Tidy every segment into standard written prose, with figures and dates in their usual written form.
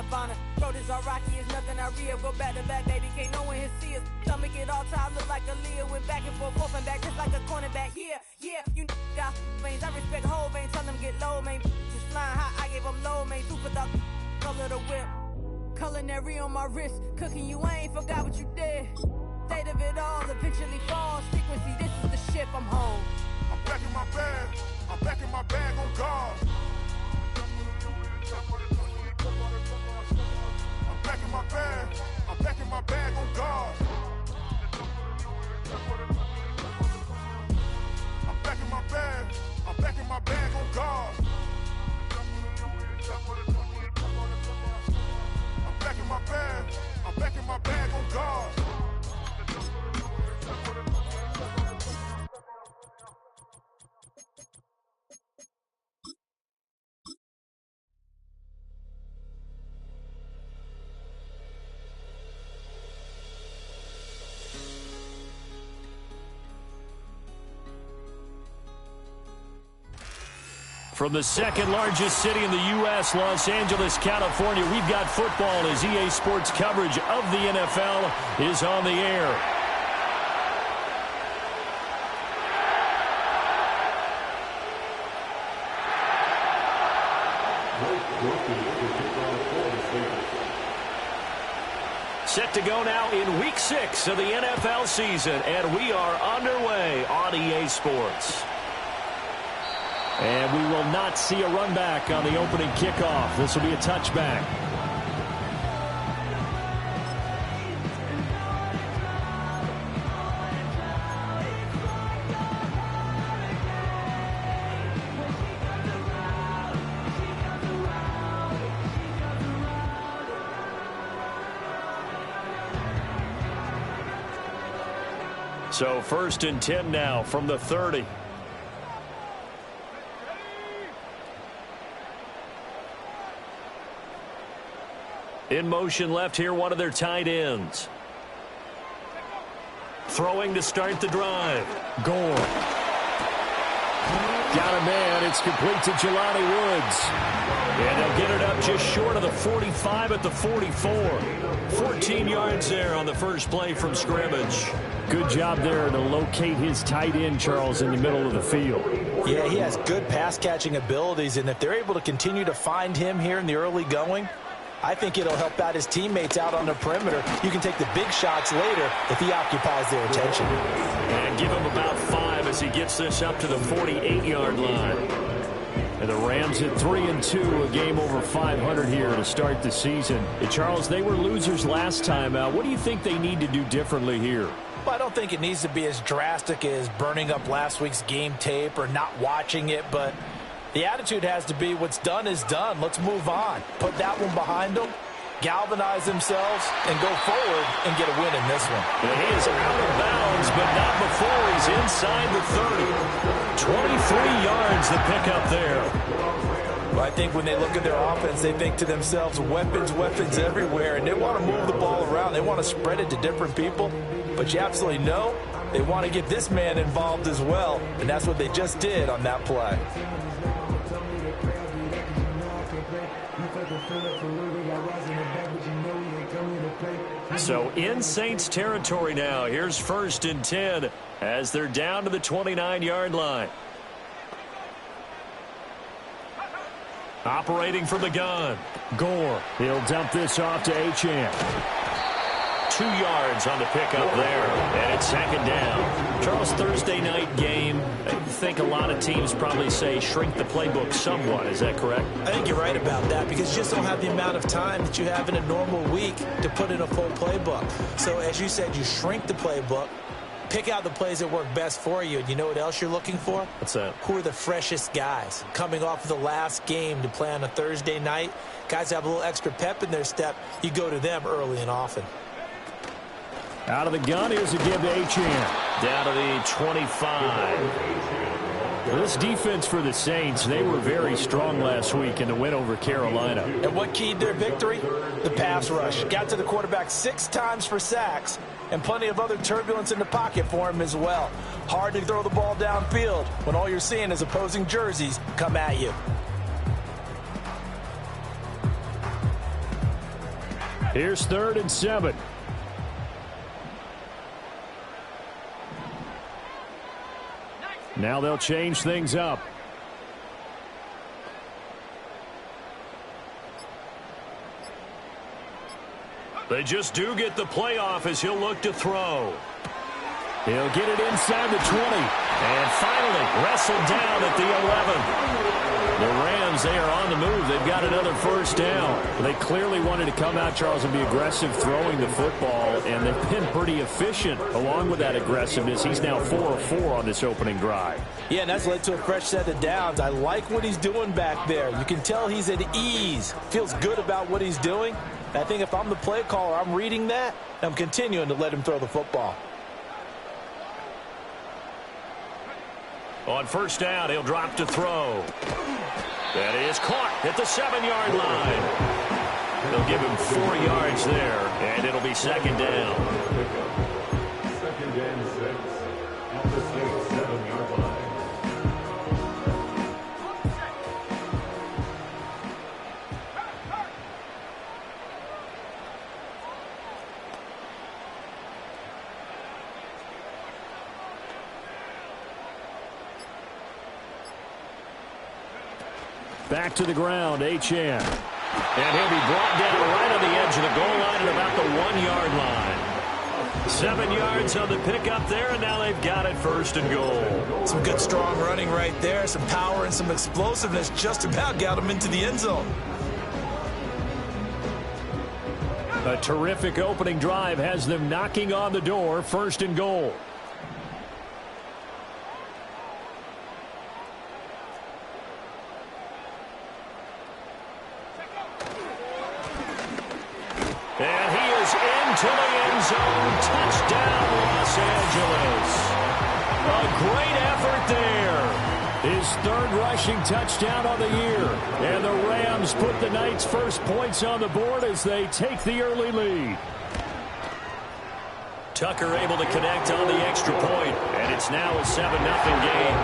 Nirvana. Road is all rocky, it's nothing I real. Go back to back, baby, can't no one here see us. Stomach it all time, look like a Leah. Went back and forth and back, just like a cornerback. Yeah, you got veins. I respect whole veins, tell them get low, man. Just flying high, I gave them low, man. Super dog, color the whip. Culinary on my wrist, cooking you, I ain't forgot what you did. State of it all, eventually falls. Frequency, this is the ship, I'm home. I'm back in my bag on guard. I'm back in my bag on guard. I'm back in my bag on guard. I'm back in my bag on guard. From the second largest city in the U.S., Los Angeles, California, we've got football as EA Sports coverage of the NFL is on the air. Set to go now in Week 6 of the NFL season, and we are underway on EA Sports. And we will not see a run back on the opening kickoff. This will be a touchback. So 1st and 10 now from the 30. In motion left here, one of their tight ends. Throwing to start the drive. Gore. Got a man. It's complete to Jelani Woods. And they'll get it up just short of the 45 at the 44. 14 yards there on the first play from scrimmage. Good job there to locate his tight end, Charles, in the middle of the field. Yeah, he has good pass-catching abilities, and if they're able to continue to find him here in the early going, I think it'll help out his teammates out on the perimeter. You can take the big shots later if he occupies their attention. And give him about 5 as he gets this up to the 48-yard line. And the Rams at 3-2, a game over 500 here to start the season. And Charles, they were losers last time out. What do you think they need to do differently here? Well, I don't think it needs to be as drastic as burning up last week's game tape or not watching it, but the attitude has to be what's done is done. Let's move on. Put that one behind them, galvanize themselves, and go forward and get a win in this one. And he is out of bounds, but not before he's inside the 30. 23 yards the pickup there. Well, I think when they look at their offense, they think to themselves, weapons, weapons everywhere, and they want to move the ball around. They want to spread it to different people, but you absolutely know they want to get this man involved as well, and that's what they just did on that play. So in Saints territory now. Here's 1st and 10 as they're down to the 29-yard line. Operating from the gun. Gore. He'll dump this off to Achane. 2 yards on the pickup there. And it's 2nd down. Charles, Thursday night game. I think a lot of teams probably say shrink the playbook somewhat. Is that correct? I think you're right about that because you just don't have the amount of time that you have in a normal week to put in a full playbook. So as you said, you shrink the playbook, pick out the plays that work best for you. And you know what else you're looking for? What's that? Who are the freshest guys coming off of the last game to play on a Thursday night? Guys have a little extra pep in their step. You go to them early and often. Out of the gun, here's a give to Achane. Down to the 25. This defense for the Saints, they were very strong last week in the win over Carolina. And what keyed their victory? The pass rush. Got to the quarterback 6 times for sacks, and plenty of other turbulence in the pocket for him as well. Hard to throw the ball downfield when all you're seeing is opposing jerseys come at you. Here's 3rd and 7. Now they'll change things up. They just do get the playoff as he'll look to throw. He'll get it inside the 20. And finally wrestled down at the 11. The Rams, they are on the move. They've got another first down. They clearly wanted to come out, Charles, and be aggressive throwing the football, and they've been pretty efficient along with that aggressiveness. He's now 4 of 4 on this opening drive. Yeah, and that's led to a fresh set of downs. I like what he's doing back there. You can tell he's at ease. Feels good about what he's doing. I think if I'm the play caller, I'm reading that, and I'm continuing to let him throw the football. On first down, he'll drop to throw. That is caught at the 7-yard line. They'll give him 4 yards there, and it'll be 2nd down. 2nd and 6 at the 7-yard line. Back to the ground, Achane. And he'll be brought down right on the edge of the goal line at about the 1-yard line. 7 yards on the pickup there, and now they've got it 1st and goal. Some good strong running right there. Some power and some explosiveness just about got him into the end zone. A terrific opening drive has them knocking on the door, 1st and goal. And he is into the end zone. Touchdown, Los Angeles. A great effort there. His 3rd rushing touchdown on the year. And the Rams put the night's first points on the board as they take the early lead. Tucker able to connect on the extra point. And it's now a 7-0 game.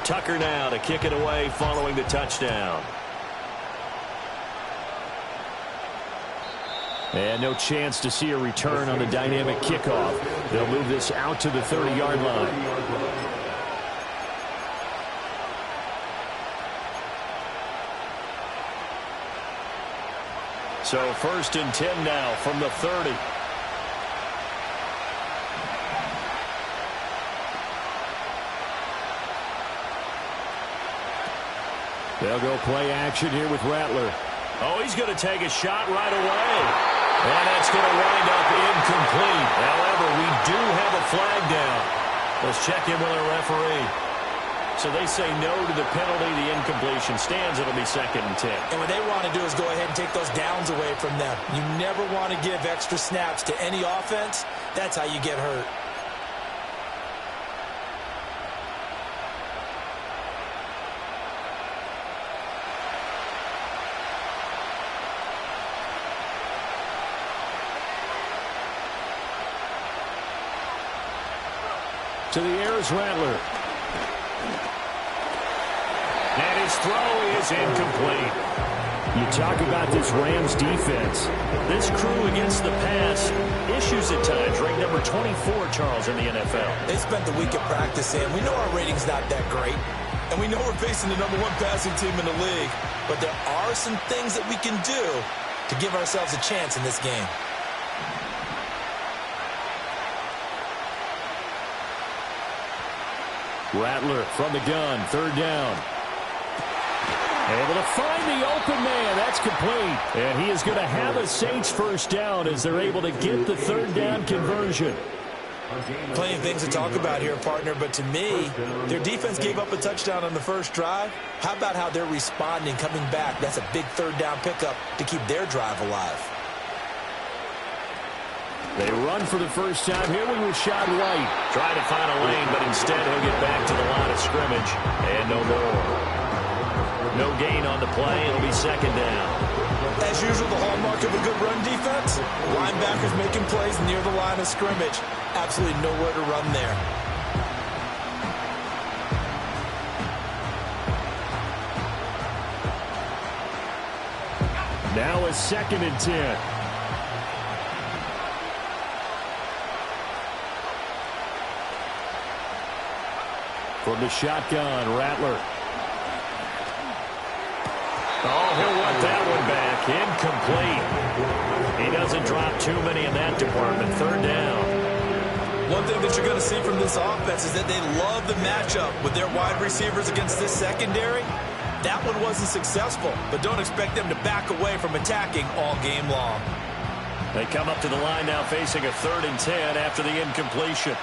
Tucker now to kick it away following the touchdown. And no chance to see a return on the dynamic kickoff. They'll move this out to the 30-yard line. So 1st and 10 now from the 30. They'll go play action here with Rattler. Oh, he's going to take a shot right away. And that's going to wind up incomplete. However, we do have a flag down. Let's check in with our referee. So they say no to the penalty. The incompletion stands. It'll be 2nd and 10. And what they want to do is go ahead and take those downs away from them. You never want to give extra snaps to any offense. That's how you get hurt. To the air is Rattler. And his throw is incomplete. You talk about this Rams defense. This crew against the pass, issues at times. Ranked number 24, Charles, in the NFL. They spent the week at practice, and we know our rating's not that great. And we know we're facing the number 1 passing team in the league. But there are some things that we can do to give ourselves a chance in this game. Rattler from the gun, 3rd down. Able to find the open man. That's complete. And he is going to have a Saints first down as they're able to get the 3rd down conversion. Plenty of things to talk about here, partner, but to me, their defense gave up a touchdown on the first drive. How about how they're responding, coming back? That's a big 3rd down pickup to keep their drive alive. They run for the first time here with Rashad White. Trying to find a lane, but instead he'll get back to the line of scrimmage. And no more. No gain on the play. It'll be 2nd down. As usual, the hallmark of a good run defense, linebackers making plays near the line of scrimmage. Absolutely nowhere to run there. Now a 2nd and 10. From the shotgun, Rattler. Oh, he'll want that one back. Incomplete. He doesn't drop too many in that department. 3rd down. One thing that you're going to see from this offense is that they love the matchup with their wide receivers against this secondary. That one wasn't successful, but don't expect them to back away from attacking all game long. They come up to the line now facing a 3rd and 10 after the incompletion.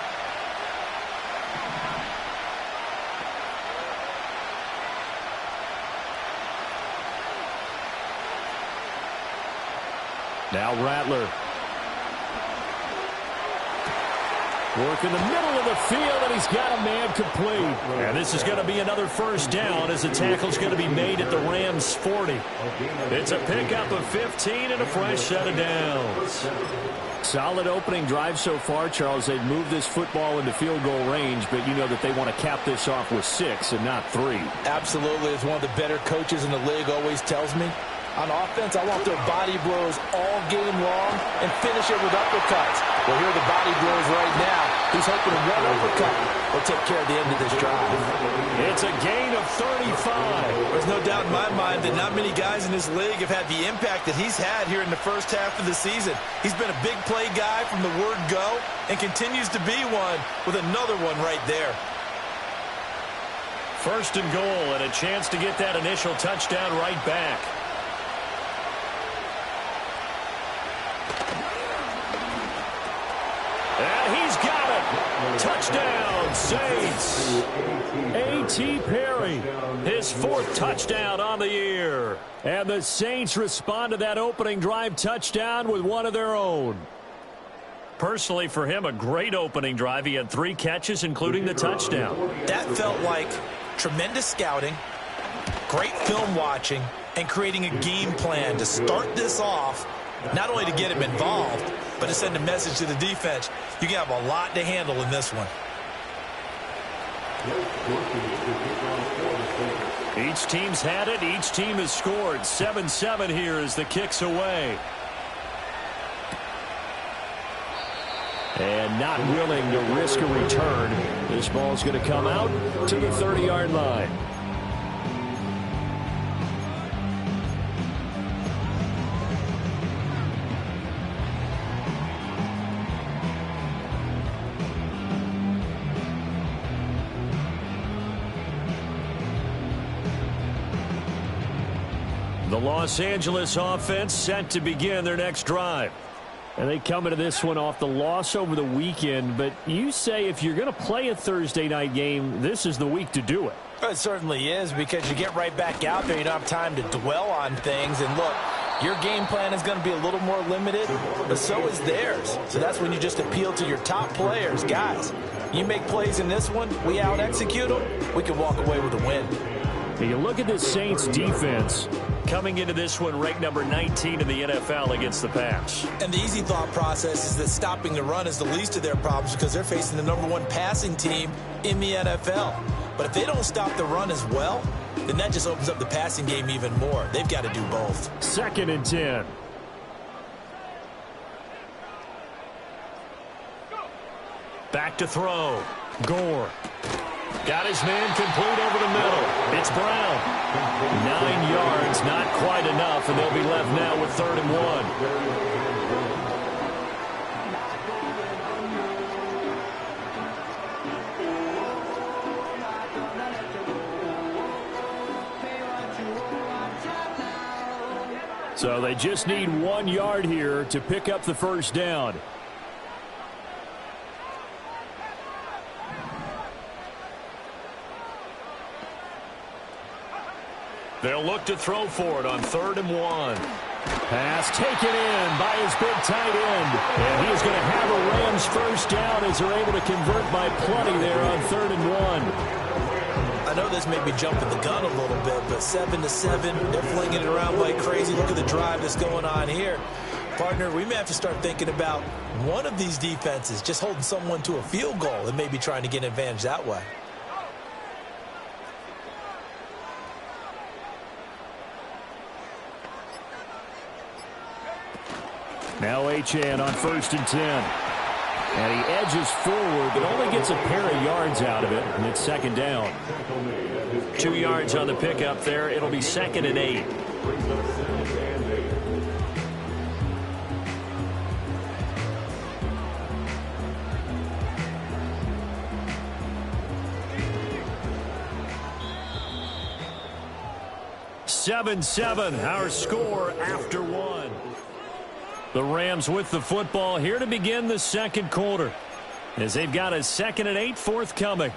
Now Rattler. Work in the middle of the field, and he's got a man complete. And this is going to be another 1st down as the tackle's going to be made at the Rams' 40. It's a pickup of 15 and a fresh set of downs. Solid opening drive so far, Charles. They've moved this football into field goal range, but you know that they want to cap this off with 6 and not 3. Absolutely. As one of the better coaches in the league always tells me, on offense, I want their body blows all game long and finish it with uppercuts. Well, here are the body blows right now. He's hoping one uppercut will take care of the end of this drive. It's a gain of 35. There's no doubt in my mind that not many guys in this league have had the impact that he's had here in the first half of the season. He's been a big play guy from the word go and continues to be one with another one right there. 1st and goal and a chance to get that initial touchdown right back. And he's got it. Touchdown, Saints. A.T. Perry, his 4th touchdown on the year. And the Saints respond to that opening drive touchdown with one of their own. Personally, for him, a great opening drive. He had 3 catches, including the touchdown. That felt like tremendous scouting, great film watching, and creating a game plan to start this off, not only to get him involved, but to send a message to the defense. You can have a lot to handle in this one. Each team's had it. Each team has scored. 7-7 here as the kick's away. And not willing to risk a return. This ball's going to come out to the 30-yard line. The Los Angeles offense set to begin their next drive. And they come into this one off the loss over the weekend. But you say if you're going to play a Thursday night game, this is the week to do it. It certainly is, because you get right back out there. You don't have time to dwell on things. And look, your game plan is going to be a little more limited, but so is theirs. So that's when you just appeal to your top players. Guys, you make plays in this one, we out-execute them, we can walk away with a win. And you look at the Saints defense coming into this one ranked number 19 in the NFL against the pass. And the easy thought process is that stopping the run is the least of their problems because they're facing the #1 passing team in the NFL. But if they don't stop the run as well, then that just opens up the passing game even more. They've got to do both. 2nd and 10. Back to throw. Gore. Got his man complete over the middle. It's Brown. 9 yards, not quite enough, and they'll be left now with 3rd and 1. So they just need 1 yard here to pick up the 1st down. They'll look to throw for it on 3rd and 1. Pass taken in by his big tight end. And he is going to have a Rams 1st down as they're able to convert by plenty there on 3rd and 1. I know this may be jumping the gun a little bit, but 7-7, they're flinging it around like crazy. Look at the drive that's going on here. Partner, we may have to start thinking about one of these defenses just holding someone to a field goal and maybe trying to get an advantage that way. Now Achane on 1st and 10. And he edges forward, but only gets a pair of yards out of it, and it's 2nd down. 2 yards on the pickup there. It'll be 2nd and 8. (7-7) our score after 1. The Rams with the football here to begin the 2nd quarter, as they've got a 2nd and 8 forthcoming.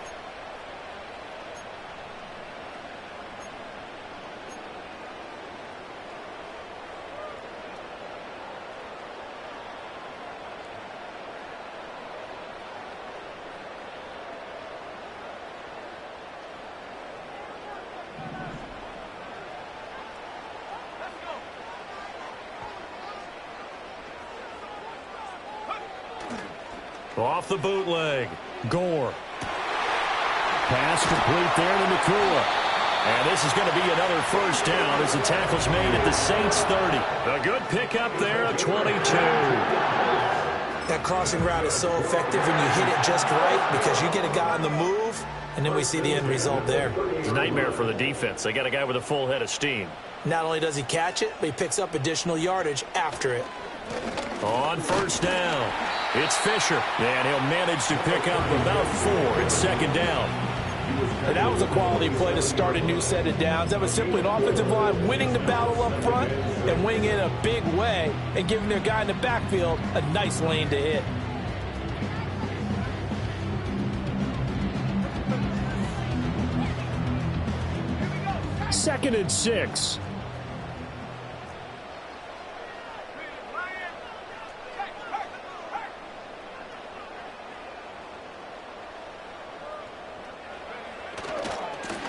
Off the bootleg. Gore. Pass complete there to Nakua. And this is going to be another 1st down as the tackle's made at the Saints 30. A good pickup there at 22. That crossing route is so effective when you hit it just right because you get a guy on the move, and then we see the end result there. It's a nightmare for the defense. They got a guy with a full head of steam. Not only does he catch it, but he picks up additional yardage after it. On 1st down, it's Fisher, and he'll manage to pick up about 4 at 2nd down. And that was a quality play to start a new set of downs. That was simply an offensive line winning the battle up front and winning it in a big way and giving their guy in the backfield a nice lane to hit. Second and 6.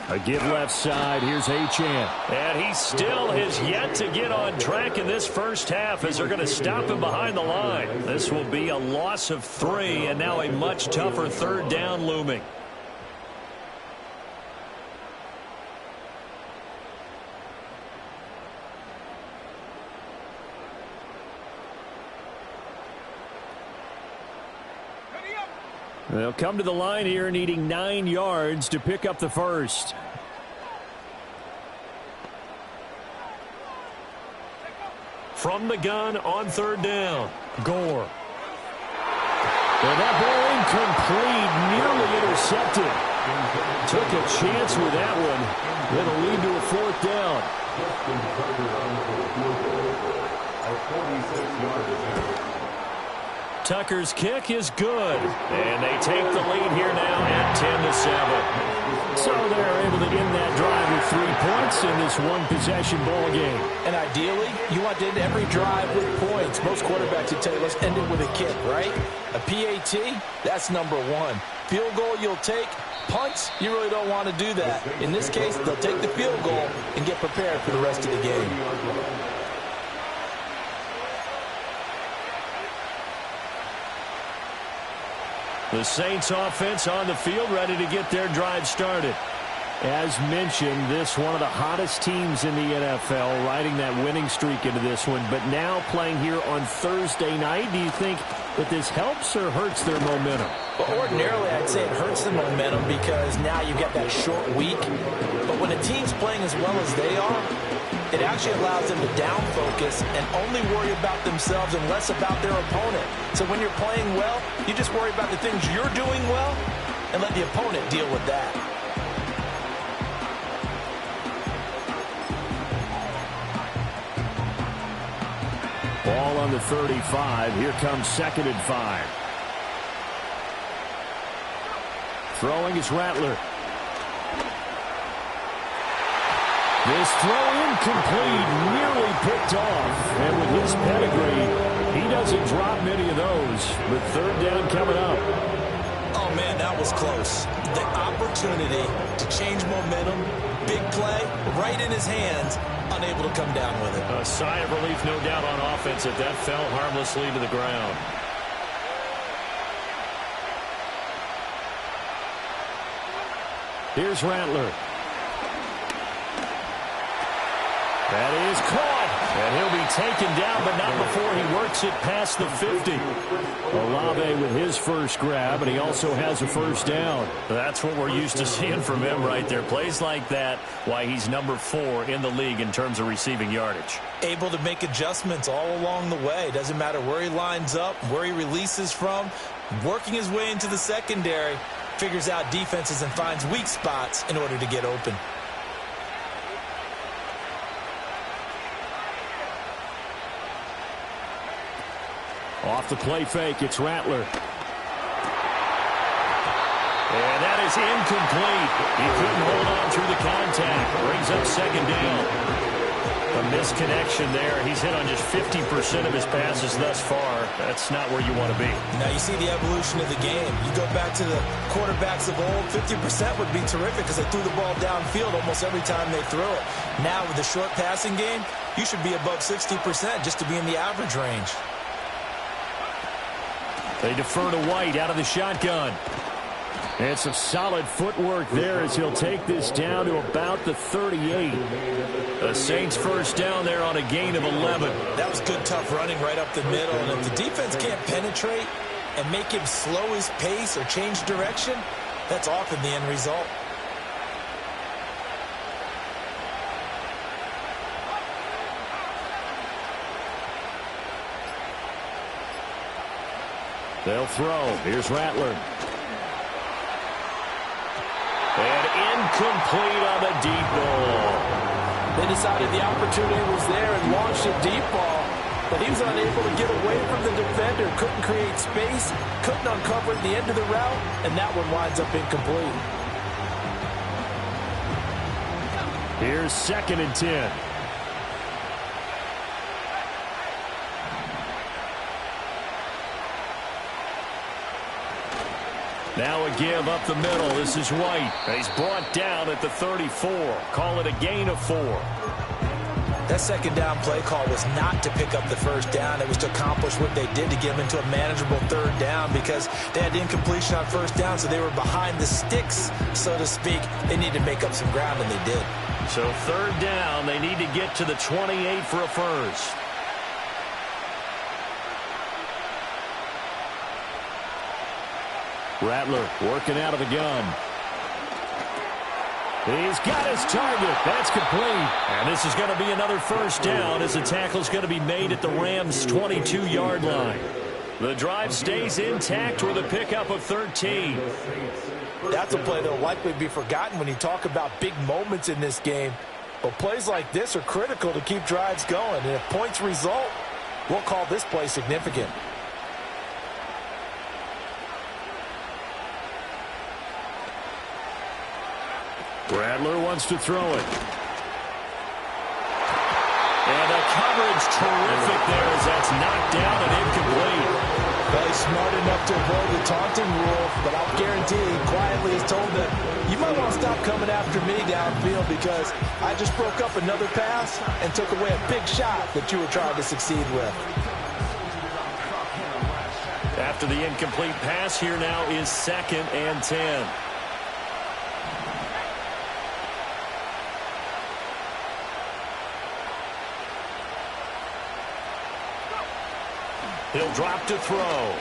A give left side. Here's Achane. And he still has yet to get on track in this first half as they're going to stop him behind the line. This will be a loss of 3 and now a much tougher 3rd down looming. They'll come to the line here needing 9 yards to pick up the 1st. From the gun on 3rd down. Gore. And that ball incomplete, nearly intercepted. Took a chance with that one. That'll lead to a 4th down. Tucker's kick is good, and they take the lead here now at 10-7. So they're able to end that drive with 3 points in this one-possession ball game. And ideally, you want to end every drive with points. Most quarterbacks would tell you, let's end it with a kick, right? A PAT, that's number 1. Field goal you'll take. Punts, you really don't want to do that. In this case, they'll take the field goal and get prepared for the rest of the game. The Saints offense on the field ready to get their drive started. As mentioned, this one of the hottest teams in the NFL, riding that winning streak into this one, but now playing here on Thursday night. Do you think that this helps or hurts their momentum? Well, ordinarily, I'd say it hurts the momentum because now you get that short week. But when a team's playing as well as they are, it actually allows them to down focus and only worry about themselves and less about their opponent. So when you're playing well, you just worry about the things you're doing well and let the opponent deal with that. Ball on the 35. Here comes 2nd and 5. Throwing is Rattler. This throw incomplete, nearly picked off. And with his pedigree, he doesn't drop many of those. With 3rd down coming up. Oh, man, that was close. The opportunity to change momentum, big play, right in his hands, unable to come down with it. A sigh of relief, no doubt, on offense that that fell harmlessly to the ground. Here's Rattler. That is caught, and he'll be taken down, but not before he works it past the 50. Olave with his first grab, and he also has a first down. That's what we're used to seeing from him right there. Plays like that, why he's number 4 in the league in terms of receiving yardage. Able to make adjustments all along the way. Doesn't matter where he lines up, where he releases from. Working his way into the secondary, figures out defenses and finds weak spots in order to get open. Off the play fake, it's Rattler. And that is incomplete. He couldn't hold on through the contact. Brings up second down. A misconnection there. He's hit on just 50% of his passes thus far. That's not where you want to be. Now you see the evolution of the game. You go back to the quarterbacks of old, 50% would be terrific because they threw the ball downfield almost every time they threw it. Now with the short passing game, you should be above 60% just to be in the average range. They defer to White out of the shotgun. And some solid footwork there as he'll take this down to about the 38. The Saints first down there on a gain of 11. That was good, tough running right up the middle. And if the defense can't penetrate and make him slow his pace or change direction, that's often the end result. They'll throw. Here's Rattler. And incomplete on the deep ball. They decided the opportunity was there and launched a deep ball, but he was unable to get away from the defender, couldn't create space, couldn't uncover the end of the route, and that one winds up incomplete. Here's 2nd and 10. Now a give up the middle. This is White. He's brought down at the 34. Call it a gain of 4. That second down play call was not to pick up the first down. It was to accomplish what they did to get them into a manageable third down because they had incompletion on first down, so they were behind the sticks, so to speak. They needed to make up some ground, and they did. So 3rd down, they need to get to the 28 for a first. Rattler working out of the gun. He's got his target. That's complete. And this is going to be another first down as the tackle's going to be made at the Rams' 22-yard line. The drive stays intact with a pickup of 13. That's a play that will likely be forgotten when you talk about big moments in this game. But plays like this are critical to keep drives going. And if points result, we'll call this play significant. Rattler wants to throw it. And the coverage terrific there as that's knocked down and incomplete. Well, he's smart enough to avoid the taunting rule, but I'll guarantee he quietly has told them, you might want to stop coming after me downfield because I just broke up another pass and took away a big shot that you were trying to succeed with. After the incomplete pass, here now is 2nd and 10. He'll drop to throw.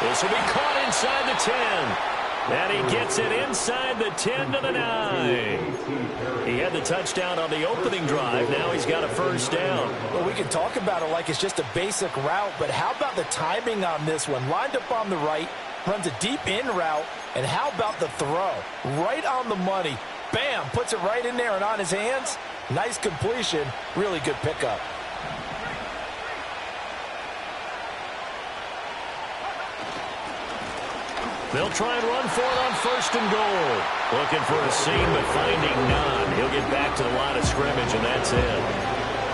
This will be caught inside the 10. And he gets it inside the 10 to the 9. He had the touchdown on the opening drive. Now he's got a first down. Well, we can talk about it like it's just a basic route, but how about the timing on this one? Lined up on the right, runs a deep in route, and how about the throw? Right on the money. Bam, puts it right in there and on his hands. Nice completion, really good pickup. They'll try and run for it on 1st and goal. Looking for a seam, but finding none. He'll get back to the line of scrimmage, and that's it.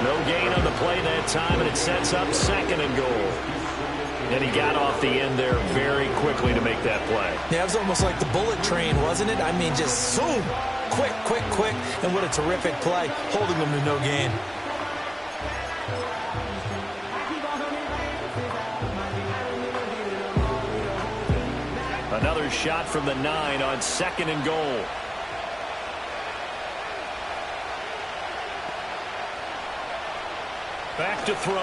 No gain on the play that time, and it sets up 2nd and goal. And he got off the end there very quickly to make that play. Yeah, it was almost like the bullet train, wasn't it? I mean, just zoom. Quick, quick, quick. And what a terrific play, holding them to no gain. Another shot from the 9 on 2nd and goal. look to throw.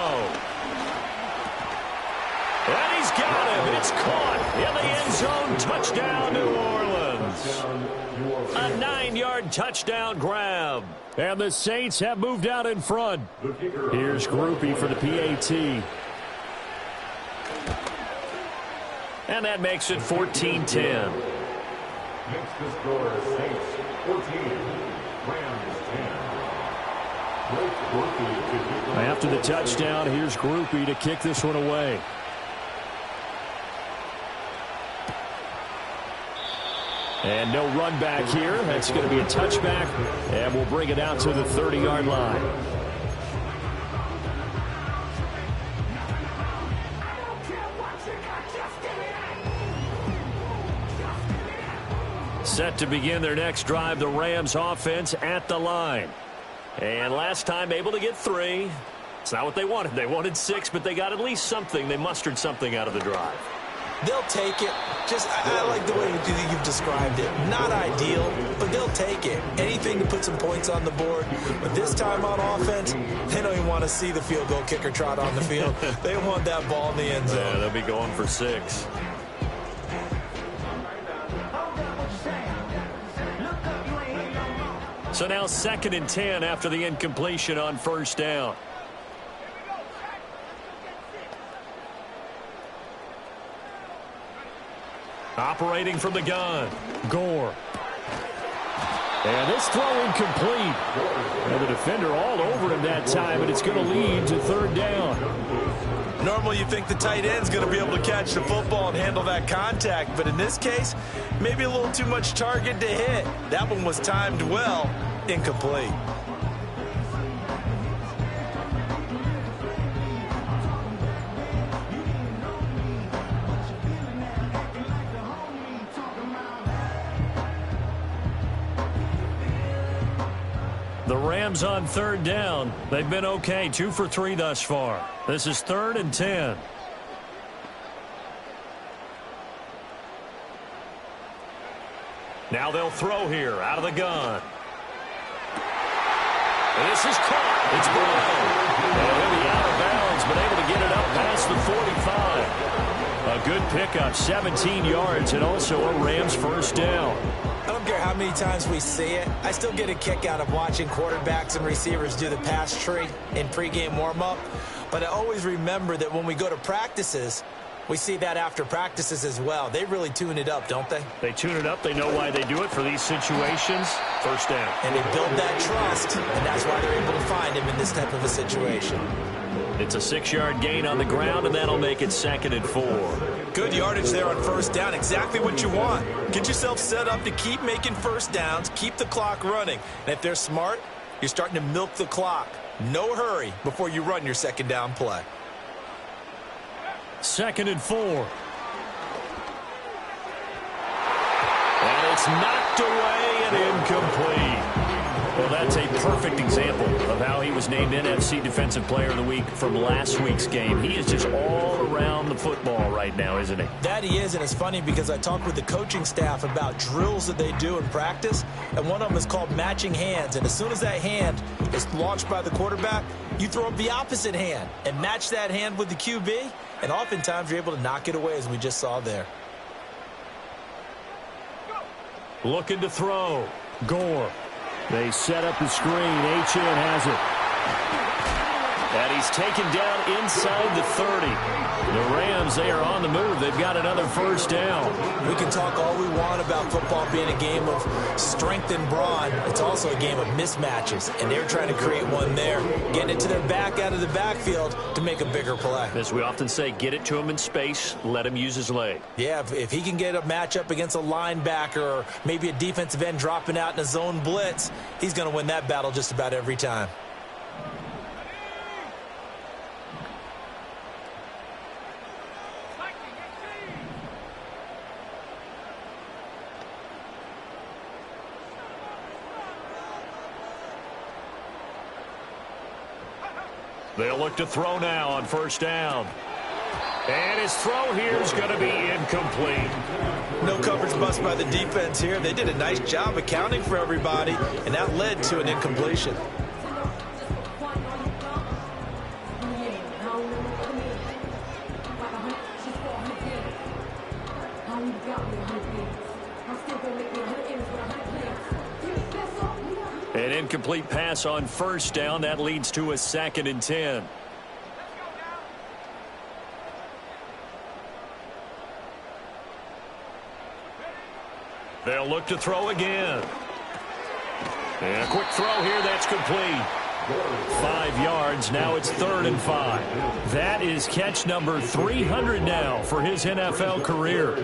And he's got him. It's caught in the end zone. Touchdown, New Orleans. A 9-yard touchdown grab. And the Saints have moved out in front. Here's Groupie for the PAT. And that makes it 14-10. Next to score, Saints 14, Rams 10. After the touchdown, here's Groupie to kick this one away. And no run back here. That's going to be a touchback. And we'll bring it out to the 30-yard line. Set to begin their next drive, the Rams offense at the line. And last time able to get 3. It's not what they wanted. They wanted 6, but they got at least something. They mustered something out of the drive. They'll take it. I like the way you've described it. Not ideal, but they'll take it. Anything to put some points on the board. But this time on offense, they don't even want to see the field goal kicker trot on the field. They want that ball in the end zone. Yeah, they'll be going for 6. So now 2nd and 10 after the incompletion on first down. Operating from the gun, Gore. And this throw incomplete. And the defender all over him that time, and it's going to lead to 3rd down. Normally you think the tight end's going to be able to catch the football and handle that contact, but in this case, maybe a little too much target to hit. That one was timed well, incomplete. The Rams on 3rd down. They've been okay, 2 for 3 thus far. This is 3rd and 10. Now they'll throw here out of the gun. And this is caught. It's Brown. And he'll be out of bounds, but able to get it up past the 45. A good pickup, 17 yards, and also a Rams first down. I don't care how many times we see it. I still get a kick out of watching quarterbacks and receivers do the pass tree in pregame warm-up. But I always remember that when we go to practices, we see that after practices as well. They really tune it up, don't they? They tune it up. They know why they do it for these situations. First down. And they build that trust, and that's why they're able to find him in this type of a situation. It's a 6-yard gain on the ground, and that'll make it 2nd and 4. Good yardage there on first down. Exactly what you want. Get yourself set up to keep making first downs, keep the clock running. And if they're smart, you're starting to milk the clock. No hurry before you run your 2nd down play. 2nd and 4. And it's knocked away and incomplete. Well, that's a perfect example of how he was named NFC Defensive Player of the Week from last week's game. He is just all around the football right now, isn't he? That he is, and it's funny because I talked with the coaching staff about drills that they do in practice, and one of them is called matching hands. And as soon as that hand is launched by the quarterback, you throw up the opposite hand and match that hand with the QB, and oftentimes you're able to knock it away, as we just saw there. Looking to throw. Gore. They set up the screen. H.N. has it. And he's taken down inside the 30. The Rams, they are on the move. They've got another first down. We can talk all we want about football being a game of strength and brawn. It's also a game of mismatches, and they're trying to create one there, getting it to their back out of the backfield to make a bigger play. As we often say, get it to him in space, let him use his leg. Yeah, if he can get a matchup against a linebacker or maybe a defensive end dropping out in a zone blitz, he's going to win that battle just about every time. They'll look to throw now on first down. And his throw here is going to be incomplete. No coverage bust by the defense here. They did a nice job accounting for everybody, and that led to an incompletion. An incomplete pass on first down. That leads to a 2nd and 10. They'll look to throw again. And a quick throw here. That's complete. 5 yards. Now it's 3rd and 5. That is catch number 300 now for his NFL career.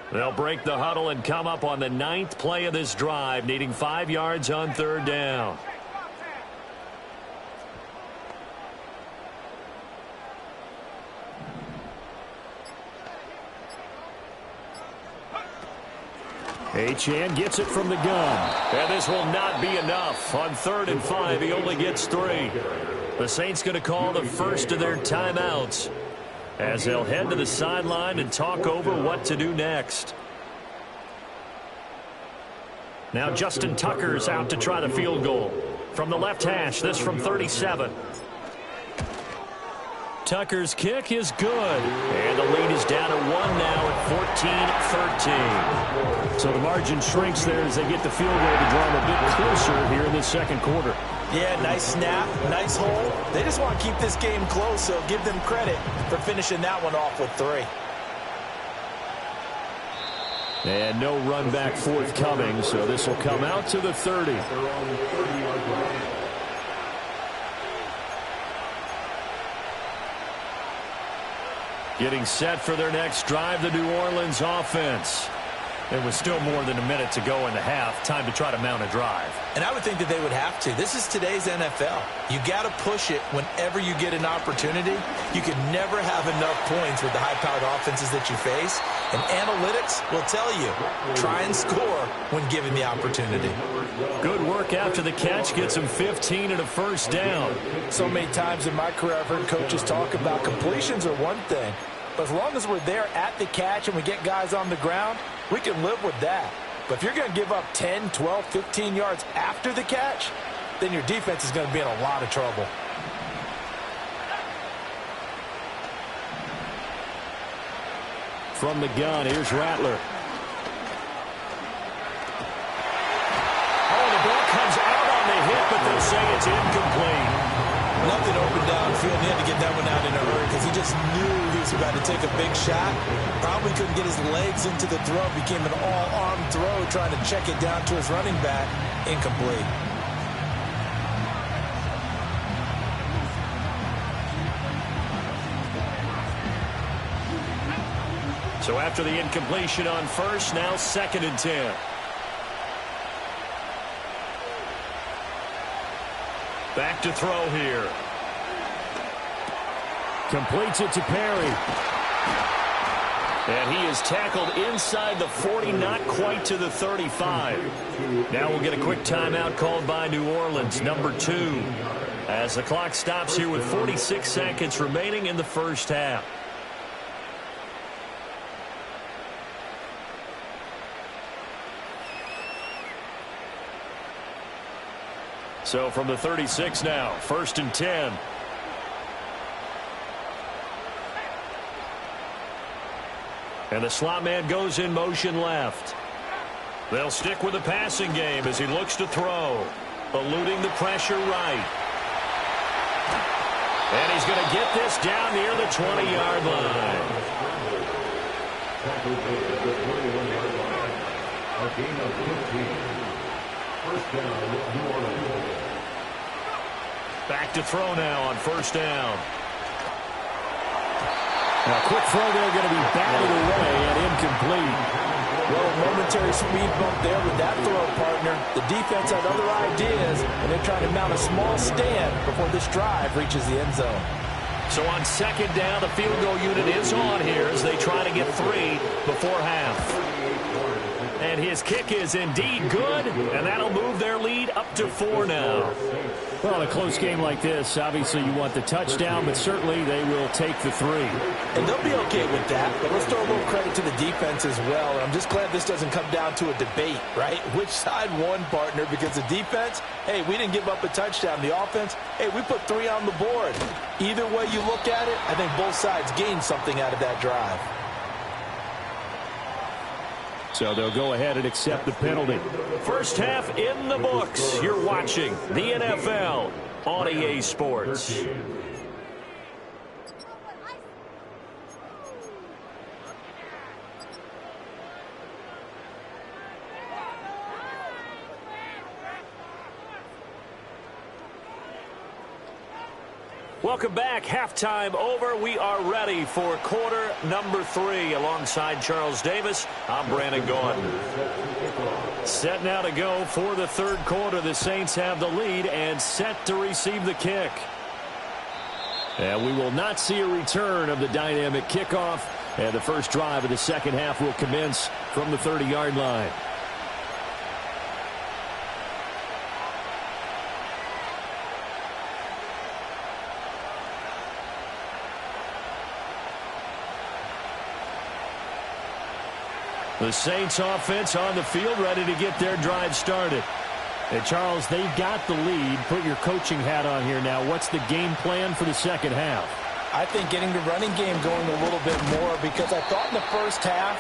They'll break the huddle and come up on the 9th play of this drive, needing 5 yards on 3rd down. Achane gets it from the gun. And this will not be enough. On 3rd and 5, he only gets 3. The Saints going to call the first of their timeouts, as they'll head to the sideline and talk over what to do next. Now Justin Tucker's out to try the field goal. From the left hash, this from 37. Tucker's kick is good. And the lead is down to 1 now at 14-13. So the margin shrinks there as they get the field goal to draw them a bit closer here in the 2nd quarter. Yeah, nice snap, nice hole. They just want to keep this game close, so give them credit for finishing that one off with 3. And no run back forthcoming, so this will come out to the 30. Getting set for their next drive, the New Orleans offense. There was still more than a minute to go in the half. Time to try to mount a drive. And I would think that they would have to. This is today's NFL. You got to push it whenever you get an opportunity. You can never have enough points with the high-powered offenses that you face. And analytics will tell you, try and score when given the opportunity. Good work after the catch. Gets him 15 and a first down. So many times in my career I've heard coaches talk about completions are one thing. But as long as we're there at the catch and we get guys on the ground, we can live with that. But if you're going to give up 10, 12, 15 yards after the catch, then your defense is going to be in a lot of trouble. From the gun, here's Rattler. Oh, the ball comes out on the hit, but they'll say it's incomplete. Nothing open downfield. He had to get that one out in a hurry because he just knew he was about to take a big shot. Probably couldn't get his legs into the throw. Became an all-arm throw, trying to check it down to his running back. Incomplete. So after the incompletion on first, now 2nd and 10. Back to throw here. Completes it to Perry. And he is tackled inside the 40, not quite to the 35. Now we'll get a quick timeout called by New Orleans, number 2, as the clock stops here with 46 seconds remaining in the first half. So from the 36 now, 1st and 10. And the slot man goes in motion left. They'll stick with the passing game as he looks to throw. Eluding the pressure right. And he's going to get this down near the 20-yard line. A gain of 15. First down, New Orleans. Back to throw now on 1st down. Now, quick throw there, going to be batted away and incomplete. Well, a momentary speed bump there with that throw, partner. The defense had other ideas, and they're trying to mount a small stand before this drive reaches the end zone. So on 2nd down, the field goal unit is on here as they try to get 3 before half. And his kick is indeed good, and that'll move their lead up to 4 now. Well, in a close game like this, obviously you want the touchdown, but certainly they will take the 3. And they'll be okay with that, but let's throw a little credit to the defense as well. I'm just glad this doesn't come down to a debate, right? Which side won, partner? Because the defense, hey, we didn't give up a touchdown. The offense, hey, we put 3 on the board. Either way you look at it, I think both sides gained something out of that drive. So they'll go ahead and accept the penalty. First half in the books. You're watching the NFL on EA Sports. Welcome back. Halftime over. We are ready for quarter number 3. Alongside Charles Davis, I'm Brandon Gaudin. Set now to go for the third quarter. The Saints have the lead and set to receive the kick. And we will not see a return of the dynamic kickoff. And the first drive of the second half will commence from the 30-yard line. The Saints offense on the field, ready to get their drive started. And Charles, they've got the lead. Put your coaching hat on here now. What's the game plan for the second half? I think getting the running game going a little bit more, because I thought in the first half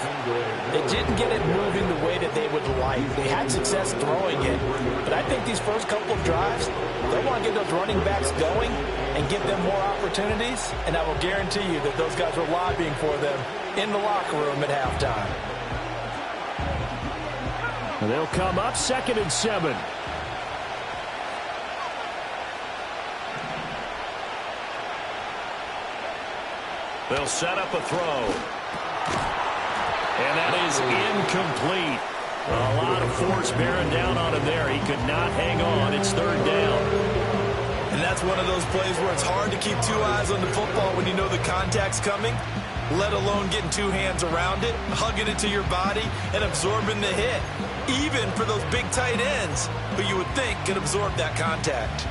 they didn't get it moving the way that they would like. They had success throwing it, but I think these first couple of drives, they want to get those running backs going and give them more opportunities, and I will guarantee you that those guys were lobbying for them in the locker room at halftime. They'll come up 2nd and 7. They'll set up a throw. And that is incomplete. A lot of force bearing down on him there. He could not hang on. It's 3rd down. And that's one of those plays where it's hard to keep 2 eyes on the football when you know the contact's coming, let alone getting 2 hands around it, hugging it to your body, and absorbing the hit. Even for those big tight ends who you would think could absorb that contact.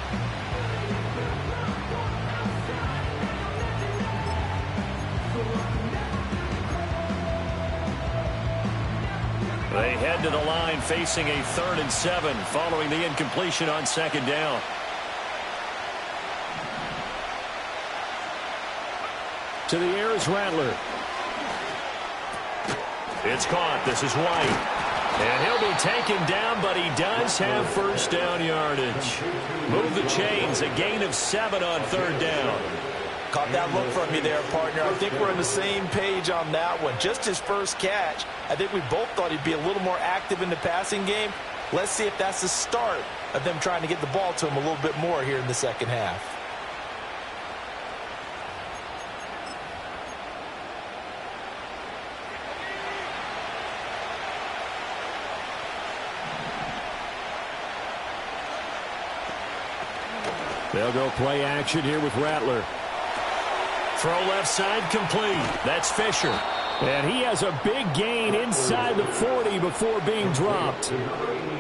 They head to the line facing a 3rd and 7 following the incompletion on 2nd down. To the air is Rattler. It's caught. This is White. And he'll be taken down, but he does have first down yardage. Move the chains. A gain of 7 on 3rd down. Caught that look from you there, partner. I think we're on the same page on that one. Just his first catch. I think we both thought he'd be a little more active in the passing game. Let's see if that's the start of them trying to get the ball to him a little bit more here in the second half. They'll go play action here with Rattler. Throw left side complete. That's Fisher. And he has a big gain inside the 40 before being dropped.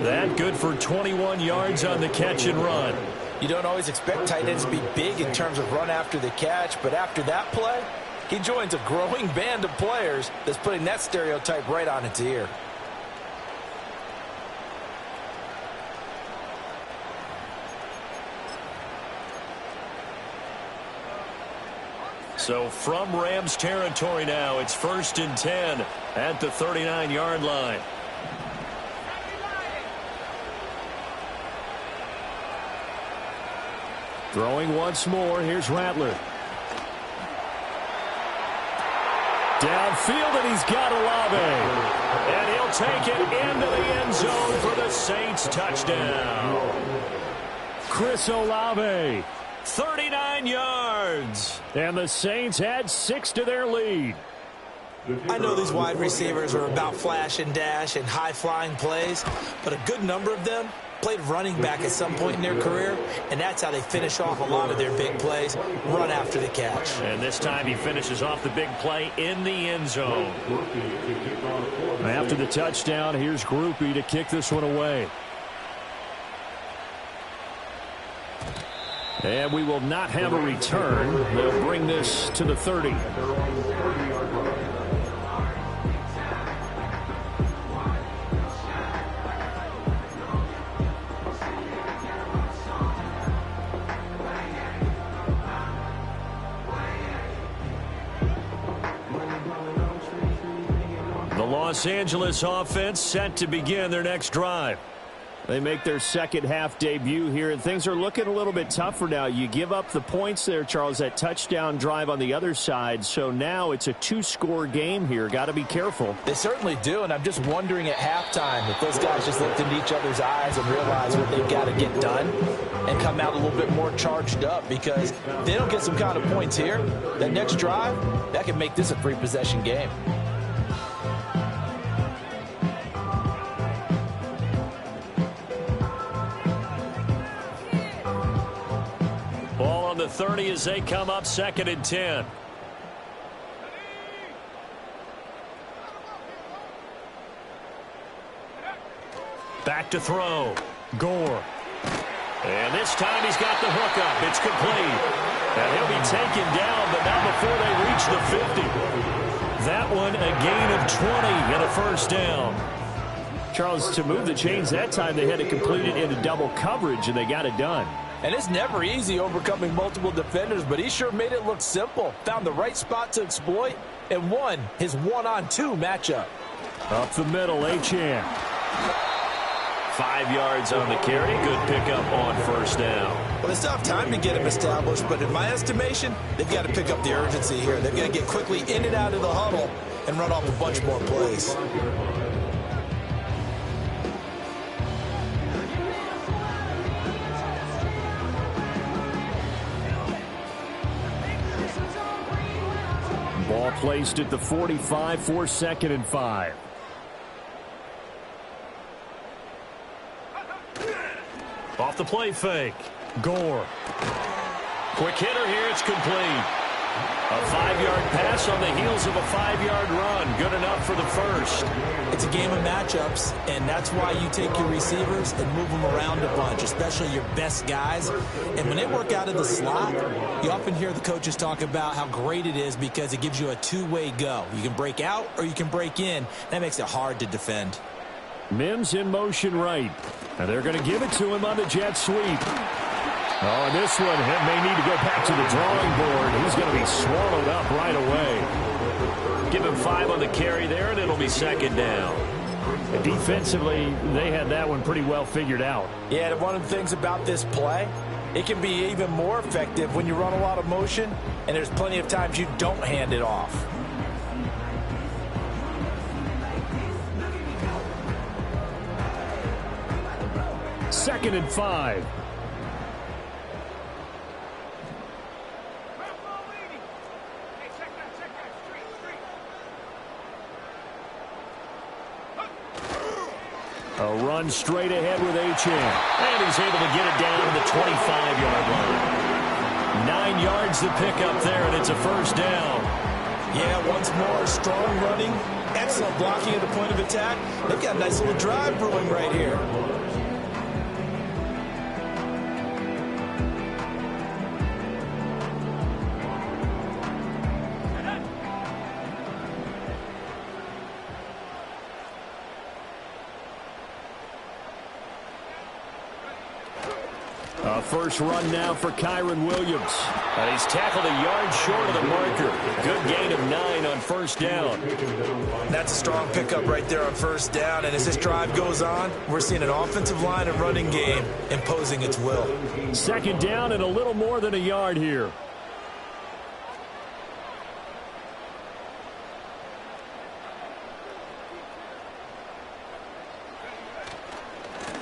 That good for 21 yards on the catch and run. You don't always expect tight ends to be big in terms of run after the catch, but after that play, he joins a growing band of players that's putting that stereotype right on its ear. So from Rams territory now, it's 1st and 10 at the 39-yard line. Throwing once more, here's Rattler. Downfield, and he's got Olave. And he'll take it into the end zone for the Saints touchdown. Chris Olave. 39 yards. And the Saints add 6 to their lead. I know these wide receivers are about flash and dash and high-flying plays, but a good number of them played running back at some point in their career, and that's how they finish off a lot of their big plays, run after the catch. And this time he finishes off the big play in the end zone. After the touchdown, here's Groupie to kick this one away. And we will not have a return. They'll bring this to the 30. The Los Angeles offense set to begin their next drive. They make their second half debut here, and things are looking a little bit tougher now. You give up the points there, Charles, that touchdown drive on the other side. So now it's a two-score game here. Got to be careful. They certainly do, and I'm just wondering at halftime if those guys just looked into each other's eyes and realized what they've got to get done and come out a little bit more charged up, because if they don't get some kind of points here, that next drive, that can make this a three-possession game. Ball on the 30 as they come up 2nd and 10. Back to throw. Gore. And this time he's got the hook up. It's complete. And he'll be taken down, but not before they reach the 50. That one a gain of 20 and a first down. Charles, to move the chains that time, they had to complete it into double coverage, and they got it done. And it's never easy overcoming multiple defenders, but he sure made it look simple. Found the right spot to exploit and won his one-on-two matchup. Up the middle, Achane. 5 yards on the carry. Good pickup on first down. Well, they still have time to get him established, but in my estimation, they've got to pick up the urgency here. They've got to get quickly in and out of the huddle and run off a bunch more plays. Ball placed at the 45 for 2nd and 5. Off the play fake. Gore. Quick hitter here. It's complete. A 5-yard pass on the heels of a 5-yard run. Good enough for the first. It's a game of matchups, and that's why you take your receivers and move them around a bunch, especially your best guys. And when they work out of the slot, you often hear the coaches talk about how great it is because it gives you a two-way go. You can break out or you can break in. That makes it hard to defend. Mims in motion right. And they're going to give it to him on the jet sweep. Oh, and this one may need to go back to the drawing board. He's going to be swallowed up right away. Give him 5 on the carry there, and it'll be 2nd down. And defensively, they had that one pretty well figured out. Yeah, and one of the things about this play, it can be even more effective when you run a lot of motion, and there's plenty of times you don't hand it off. Second and 5. A run straight ahead with Achane. And he's able to get it down to the 25-yard line. 9 yards to pick up there, and it's a first down. Yeah, once more, strong running, excellent blocking at the point of attack. They've got a nice little drive brewing right here. First run now for Kyron Williams. And he's tackled a yard short of the marker. Good gain of 9 on first down. That's a strong pickup right there on first down. And as this drive goes on, we're seeing an offensive line and running game imposing its will. 2nd down and a little more than a yard here.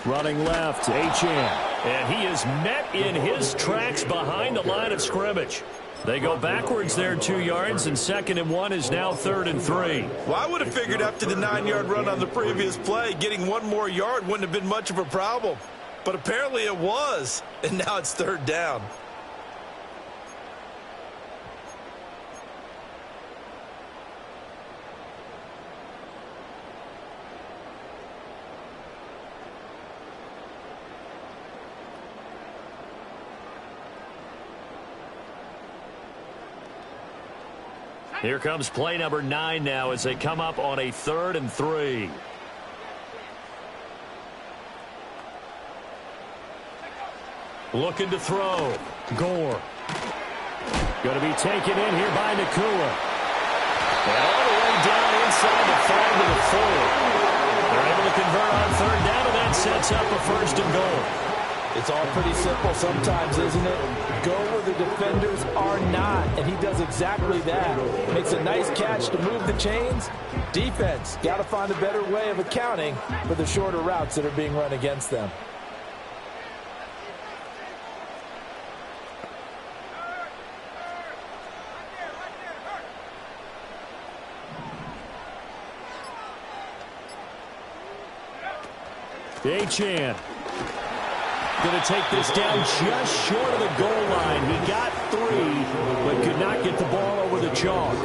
Running left, Achane. And he is met in his tracks behind the line of scrimmage. They go backwards there 2 yards, and 2nd and 1 is now 3rd and 3. Well, I would have figured after the 9-yard run on the previous play, getting 1 more yard wouldn't have been much of a problem. But apparently it was, and now it's 3rd down. Here comes play number 9 now as they come up on a 3rd and 3. Looking to throw. Gore. Going to be taken in here by Nakua. And all the way down inside the 5 to the 4. They're able to convert on 3rd down, and that sets up a 1st and goal. It's all pretty simple sometimes, isn't it? Go where the defenders are not, and he does exactly that. Makes a nice catch to move the chains. Defense, got to find a better way of accounting for the shorter routes that are being run against them. Achan going to take this down just short of the goal line. He got 3, but could not get the ball over the chalk.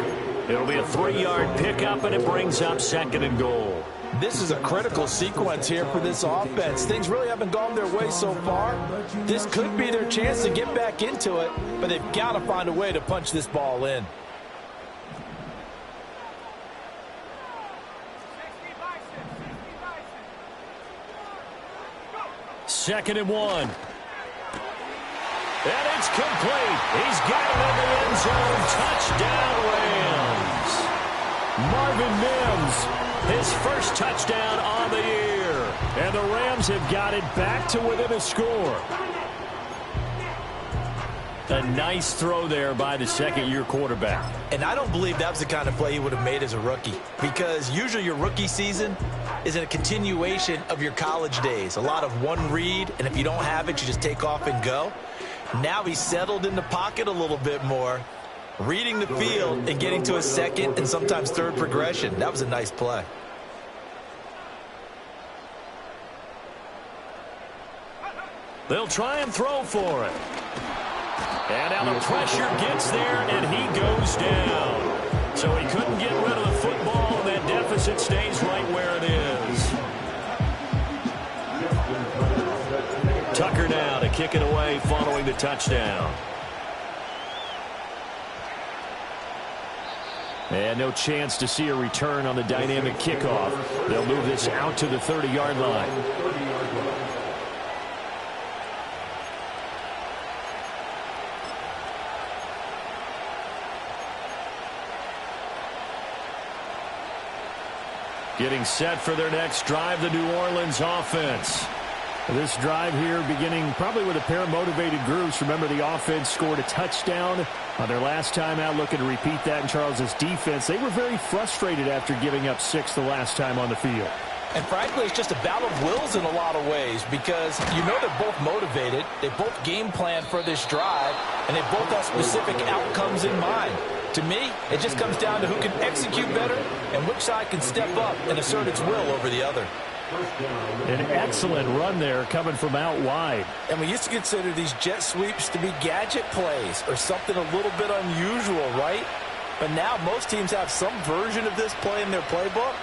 It'll be a 3-yard pickup, and it brings up 2nd and goal. This is a critical sequence here for this offense. Things really haven't gone their way so far. This could be their chance to get back into it, but they've got to find a way to punch this ball in. Second and 1. And it's complete. He's got it in the end zone. Touchdown, Rams. Marvin Mims, his first touchdown on the year. And the Rams have got it back to within a score. A nice throw there by the 2nd-year quarterback. And I don't believe that was the kind of play he would have made as a rookie, because usually your rookie season is a continuation of your college days. A lot of one read, and if you don't have it, you just take off and go. Now he's settled in the pocket a little bit more, reading the field and getting to a 2nd and sometimes 3rd progression. That was a nice play. They'll try and throw for it. And now the pressure gets there, and he goes down. So he couldn't get rid of the football, and that deficit stays right where it is. Tucker now to kick it away following the touchdown. And no chance to see a return on the dynamic kickoff. They'll move this out to the 30-yard line. Getting set for their next drive, the New Orleans offense. This drive here beginning probably with a pair of motivated groups. Remember, the offense scored a touchdown on their last time out, looking to repeat that in Charles's defense. They were very frustrated after giving up 6 the last time on the field. And frankly, it's just a battle of wills in a lot of ways, because you know they're both motivated, they both game plan for this drive, and they both have specific outcomes in mind. To me, it just comes down to who can execute better and which side can step up and assert its will over the other. An excellent run there coming from out wide. And we used to consider these jet sweeps to be gadget plays or something a little bit unusual, right? But now most teams have some version of this play in their playbook.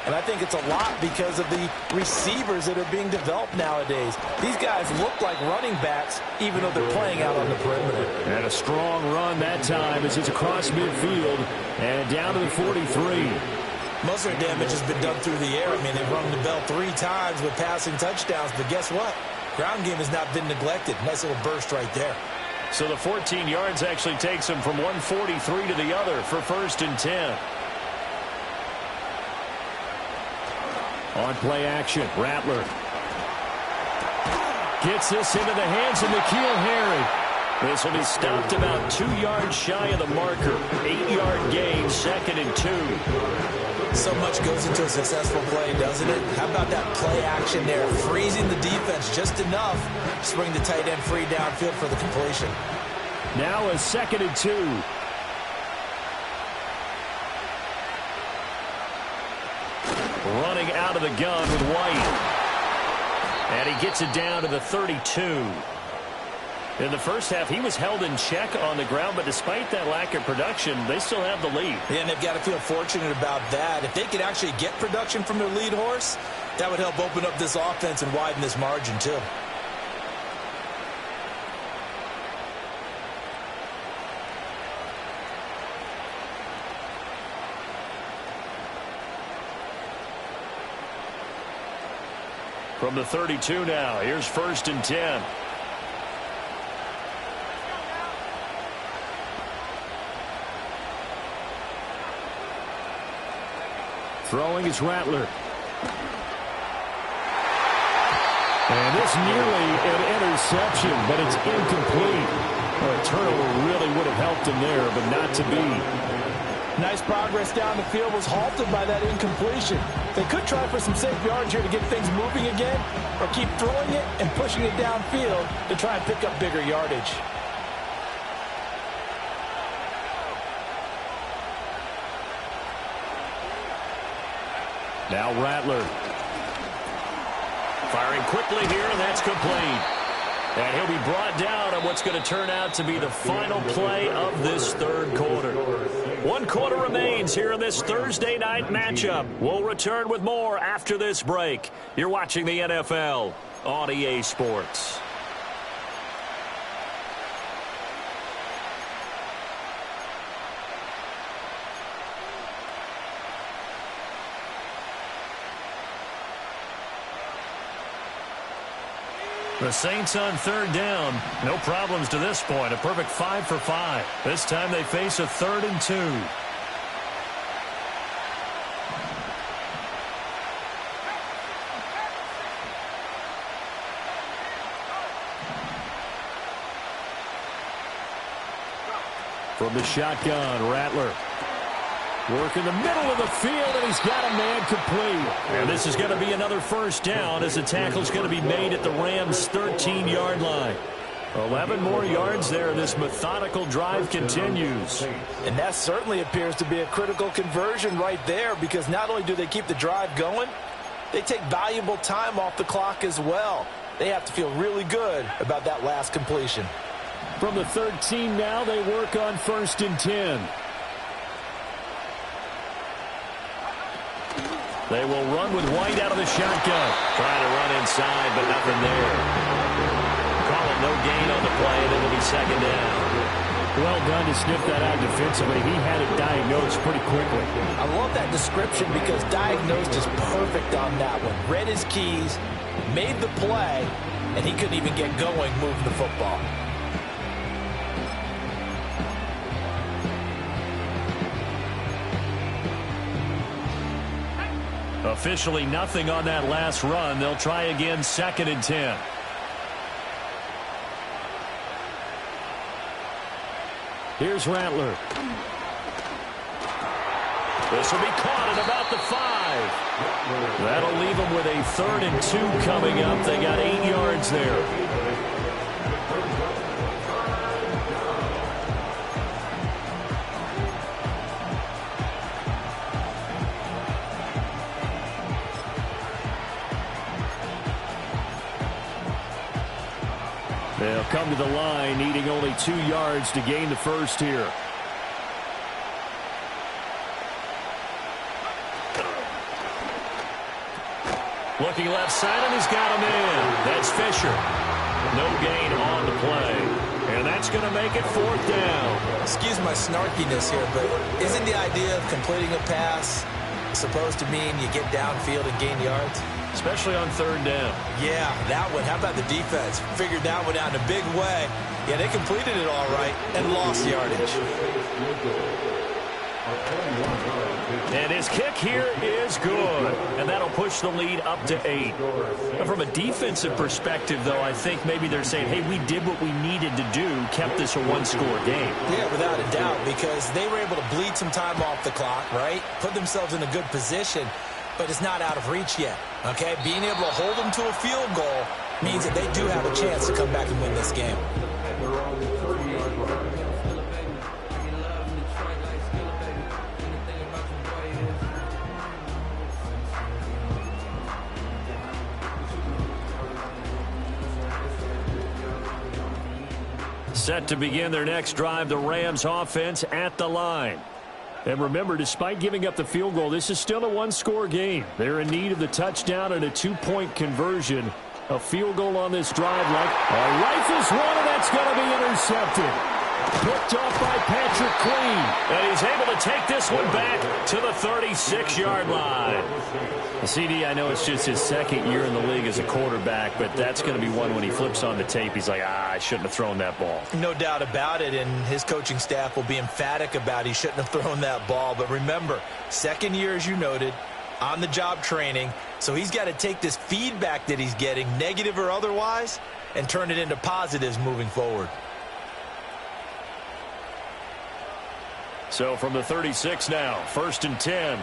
And I think it's a lot because of the receivers that are being developed nowadays. These guys look like running backs, even though they're playing out on the perimeter. And a strong run that time as it's across midfield and down to the 43. Most of their damage has been done through the air. I mean, they've rung the bell 3 times with passing touchdowns. But guess what? Ground game has not been neglected. Nice little burst right there. So the 14 yards actually takes them from 143 to the other for 1st and 10. On play action, Rattler gets this into the hands of N'Keal Harry. This will be stopped about 2 yards shy of the marker. 8-yard gain, 2nd and 2. So much goes into a successful play, doesn't it? How about that play action there, freezing the defense just enough to bring the tight end free downfield for the completion. Now a 2nd and 2. Running out of the gun with White. And he gets it down to the 32. In the first half, he was held in check on the ground, but despite that lack of production, they still have the lead. Yeah, and they've got to feel fortunate about that. If they could actually get production from their lead horse, that would help open up this offense and widen this margin too. From the 32 now, here's 1st and 10. Throwing is Rattler. And this nearly an interception, but it's incomplete. A turnover really would have helped him there, but not to be. Nice progress down the field was halted by that incompletion. They could try for some safe yards here to get things moving again, or keep throwing it and pushing it downfield to try and pick up bigger yardage. Now Rattler. Firing quickly here, and that's complete. And he'll be brought down on what's going to turn out to be the final play of this third quarter. 1 quarter remains here in this Thursday night matchup. We'll return with more after this break. You're watching the NFL on EA Sports. The Saints on 3rd down. No problems to this point. A perfect 5 for 5. This time they face a 3rd and 2. From the shotgun, Rattler. Work in the middle of the field, and he's got a man complete. And this is going to be another 1st down as the tackle's going to be made at the Rams' 13-yard line. 11 more yards there. This methodical drive continues. And that certainly appears to be a critical conversion right there, because not only do they keep the drive going, they take valuable time off the clock as well. They have to feel really good about that last completion. From the 13 now, they work on 1st and 10. They will run with White out of the shotgun. Trying to run inside, but nothing there. Call it no gain on the play, and it'll be 2nd down. Well done to sniff that out defensively. He had it diagnosed pretty quickly. I love that description because diagnosed is perfect on that one. Read his keys, made the play, and he couldn't even get going moving the football. Officially nothing on that last run. They'll try again 2nd and 10. Here's Rattler. This will be caught at about the 5. That'll leave them with a 3rd and 2 coming up. They got 8 yards there. They'll come to the line, needing only 2 yards to gain the 1st here. Looking left side, and he's got him in. That's Fisher. No gain on the play. And that's going to make it 4th down. Excuse my snarkiness here, but isn't the idea of completing a pass supposed to mean you get downfield and gain yards? Especially on 3rd down. Yeah, that one. How about the defense? Figured that one out in a big way. Yeah, they completed it all right and lost yardage. And his kick here is good. And that'll push the lead up to 8. Now, from a defensive perspective, though, I think maybe they're saying, hey, we did what we needed to do, kept this a 1-score game. Yeah, without a doubt, because they were able to bleed some time off the clock, right? Put themselves in a good position, but it's not out of reach yet, okay? Being able to hold them to a field goal means that they do have a chance to come back and win this game. Set to begin their next drive, the Rams offense at the line. And remember, despite giving up the field goal, this is still a 1-score game. They're in need of the touchdown and a 2-point conversion. A field goal on this drive, like a rifles one, and that's going to be intercepted. Picked off by Patrick Queen. And he's able to take this one back to the 36-yard line. CD, I know it's just his second year in the league as a quarterback, but that's going to be one when he flips on the tape. He's like, I shouldn't have thrown that ball. No doubt about it, and his coaching staff will be emphatic about he shouldn't have thrown that ball. But remember, second year, as you noted, on-the-job training, so he's got to take this feedback that he's getting, negative or otherwise, and turn it into positives moving forward. So from the 36 now, 1st and 10.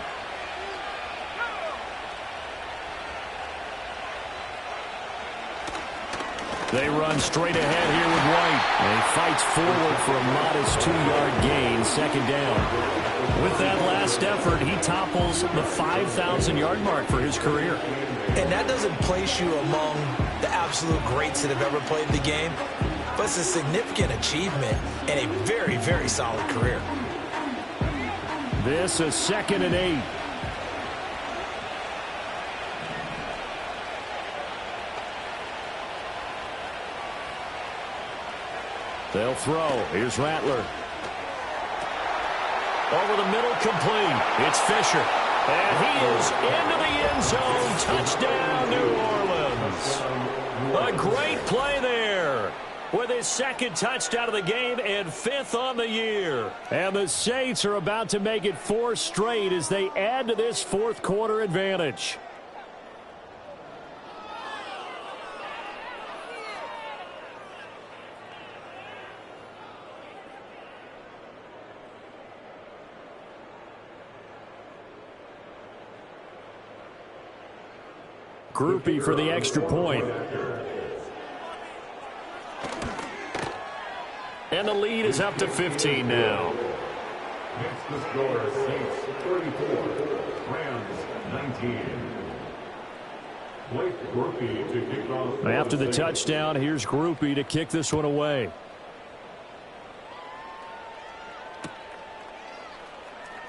They run straight ahead here with White. And he fights forward for a modest 2-yard gain, 2nd down. With that last effort, he topples the 5,000-yard mark for his career. And that doesn't place you among the absolute greats that have ever played the game, but it's a significant achievement and a very, very solid career. This is 2nd and 8. They'll throw. Here's Rattler. Over the middle, complete. It's Fisher. And he is into the end zone. Touchdown, New Orleans. A great play there. With his 2nd touchdown of the game and 5th on the year. And the Saints are about to make it 4 straight as they add to this 4th quarter advantage. Groupie for the extra point. And the lead is up to 15 now. Next the score, Saints 34, Rams 19. Blake Groupie to kick off. After the touchdown, here's Groupie to kick this one away.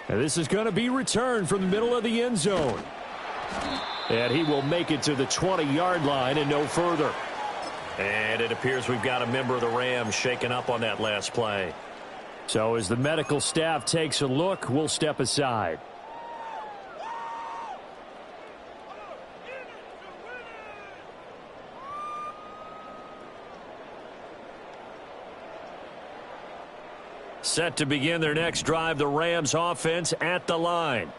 And this is going to be returned from the middle of the end zone. And he will make it to the 20-yard line and no further. And it appears we've got a member of the Rams shaken up on that last play. So as the medical staff takes a look, we'll step aside. Set to begin their next drive, the Rams offense at the line.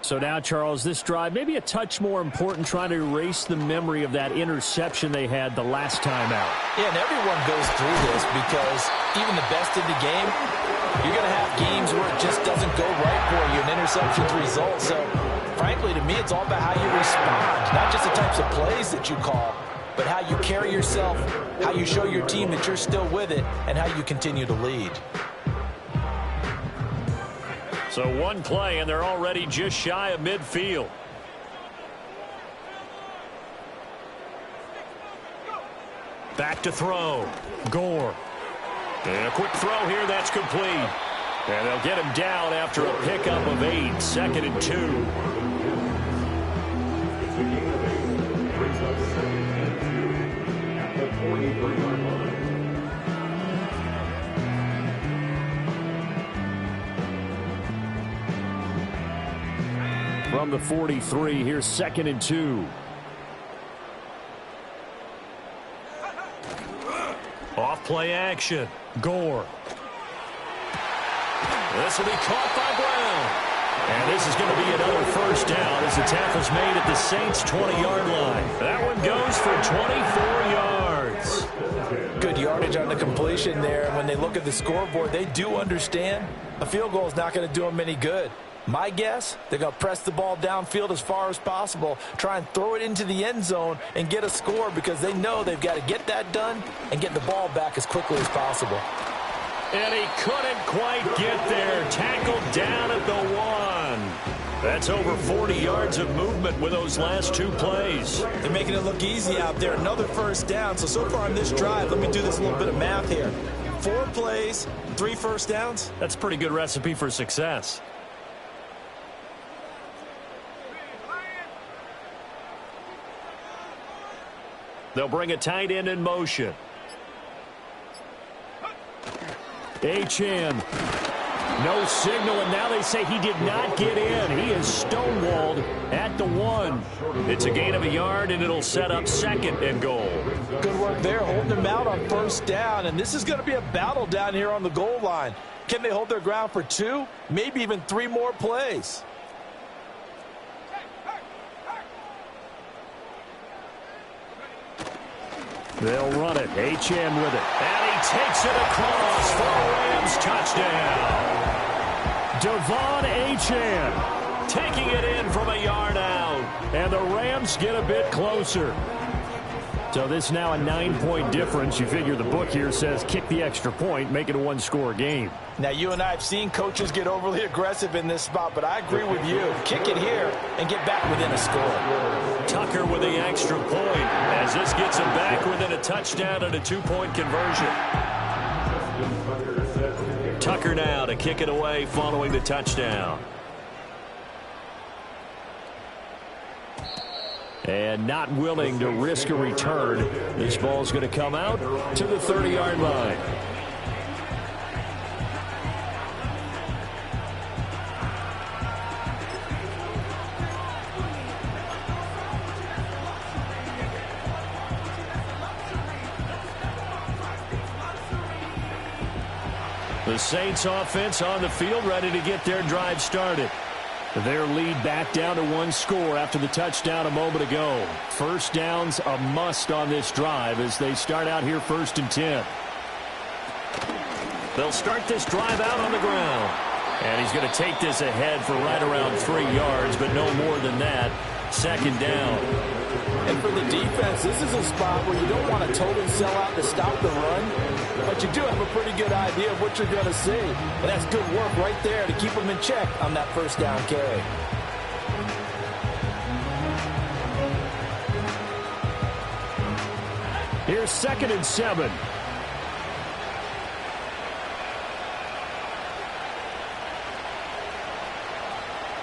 So now, Charles, this drive maybe a touch more important, trying to erase the memory of that interception they had the last time out. Yeah, and everyone goes through this because even the best in the game, you're going to have games where it just doesn't go right for you, and interceptions result. So, frankly, to me, it's all about how you respond, not just the types of plays that you call, but how you carry yourself, how you show your team that you're still with it, and how you continue to lead. So one play, and they're already just shy of midfield. Back to throw. Gore. And a quick throw here, that's complete. And they'll get him down after a pickup of 8, 2nd and 2. It's a gain of 8. Brings up 2nd and 2 at the 43-yard line. From the 43, here's 2nd and 2. Off play action. Gore. This will be caught by Brown. And this is going to be another 1st down as the tackle's made at the Saints' 20-yard line. That one goes for 24 yards. Good yardage on the completion there. When they look at the scoreboard, they do understand a field goal is not going to do them any good. My guess, they're going to press the ball downfield as far as possible, try and throw it into the end zone and get a score because they know they've got to get that done and get the ball back as quickly as possible. And he couldn't quite get there. Tackled down at the 1. That's over 40 yards of movement with those last 2 plays. They're making it look easy out there. Another 1st down. So far on this drive, let me do this little bit of math here. 4 plays, 3 1st downs. That's a pretty good recipe for success. They'll bring a tight end in motion. Achane. No signal, and now they say he did not get in. He is stonewalled at the 1. It's a gain of a yard, and it'll set up 2nd and goal. Good work there, holding him out on first down, and this is going to be a battle down here on the goal line. Can they hold their ground for 2, maybe even 3 more plays? They'll run it. Achane with it. And he takes it across for a Rams touchdown. Devon Achane taking it in from a yard out. And the Rams get a bit closer. So this now a 9-point difference. You figure the book here says kick the extra point, make it a 1-score game. Now, you and I have seen coaches get overly aggressive in this spot, but I agree with you. Kick it here and get back within a score. Tucker with the extra point as this gets him back within a touchdown and a 2-point conversion. Tucker now to kick it away following the touchdown. And not willing to risk a return. This ball's going to come out to the 30-yard line. The Saints offense on the field ready to get their drive started. Their lead back down to 1 score after the touchdown a moment ago. First down's a must on this drive as they start out here 1st and 10. They'll start this drive out on the ground. And he's going to take this ahead for right around 3 yards, but no more than that. 2nd down. And for the defense, this is a spot where you don't want to totally sell out to stop the run, but you do have a pretty good idea of what you're going to see. And that's good work right there to keep them in check on that first down carry. Here's 2nd and 7.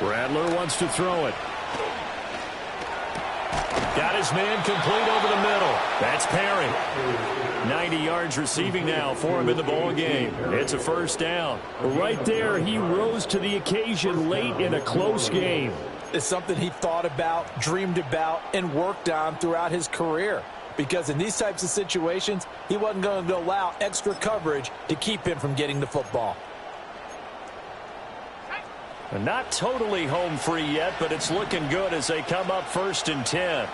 Rattler wants to throw it. Got his man complete over the middle. That's Perry. 90 yards receiving now for him in the ball game. It's a first down. Right there, he rose to the occasion late in a close game. It's something he thought about, dreamed about, and worked on throughout his career. Because in these types of situations, he wasn't going to allow extra coverage to keep him from getting the football. Not totally home free yet, but it's looking good as they come up 1st and 10.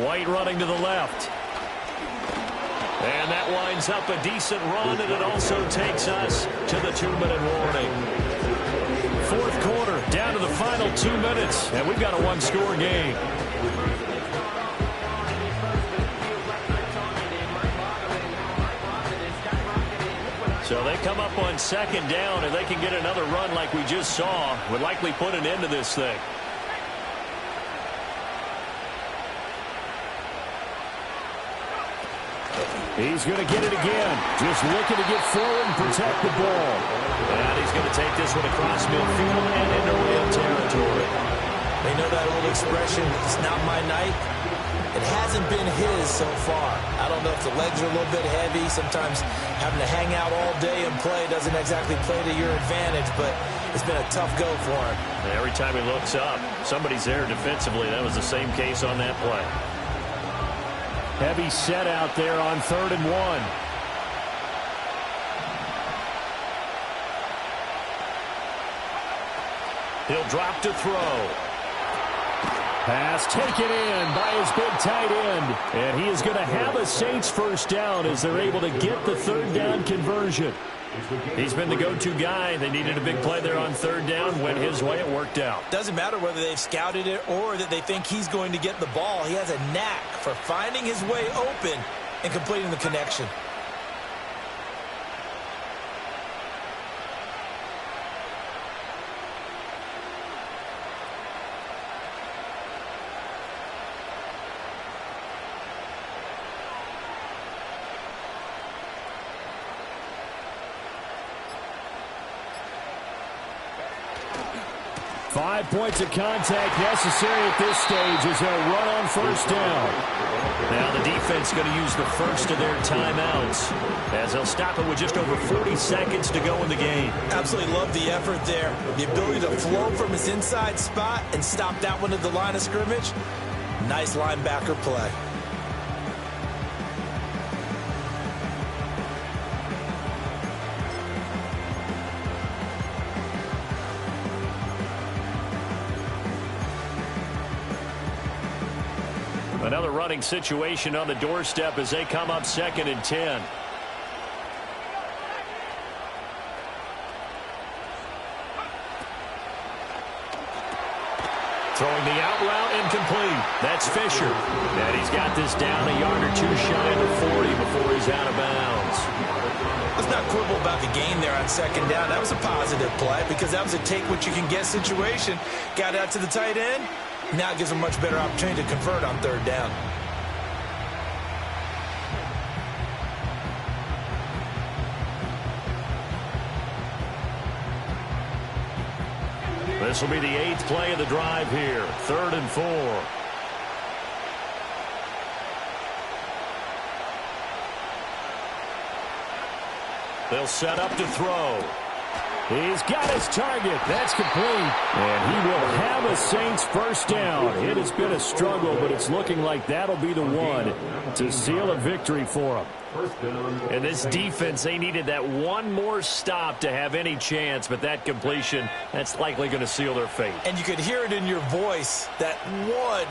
White running to the left. And that winds up a decent run, and it also takes us to the 2-minute warning. 4th quarter, down to the final 2 minutes, and we've got a 1-score game. So they come up on 2nd down, and they can get another run like we just saw. Would likely put an end to this thing. He's going to get it again. Just looking to get forward and protect the ball. And he's going to take this one across midfield and into Ram territory. They know that old expression, it's not my night. It hasn't been his so far. I don't know if the legs are a little bit heavy. Sometimes having to hang out all day and play doesn't exactly play to your advantage, but it's been a tough go for him. And every time he looks up, somebody's there defensively. That was the same case on that play. Heavy set out there on 3rd and 1. He'll drop to throw. Pass taken in by his big tight end. And he is going to have a Saints first down as they're able to get the 3rd down conversion. He's been the go-to guy. They needed a big play there on 3rd down. Went his way. It worked out. Doesn't matter whether they've scouted it or that they think he's going to get the ball. He has a knack for finding his way open and completing the connection. 5 points of contact necessary at this stage as they'll run on first down. Now the defense going to use the first of their timeouts as they'll stop it with just over 40 seconds to go in the game. Absolutely love the effort there. The ability to flow from his inside spot and stop that one at the line of scrimmage. Nice linebacker play. Another running situation on the doorstep as they come up 2nd and 10. Throwing the out route, incomplete. That's Fisher. And he's got this down a yard or two shy of the 40 before he's out of bounds. Let's not quibble about the gain there on 2nd down. That was a positive play because that was a take-what-you-can-get situation. Got out to the tight end. Now it gives them a much better opportunity to convert on 3rd down. This will be the 8th play of the drive here. 3rd and 4. They'll set up to throw. He's got his target. That's complete. And he will have a Saints first down. It has been a struggle, but it's looking like that'll be the one to seal a victory for him. And this defense, they needed that one more stop to have any chance, but that completion, that's likely going to seal their fate. And you could hear it in your voice, that one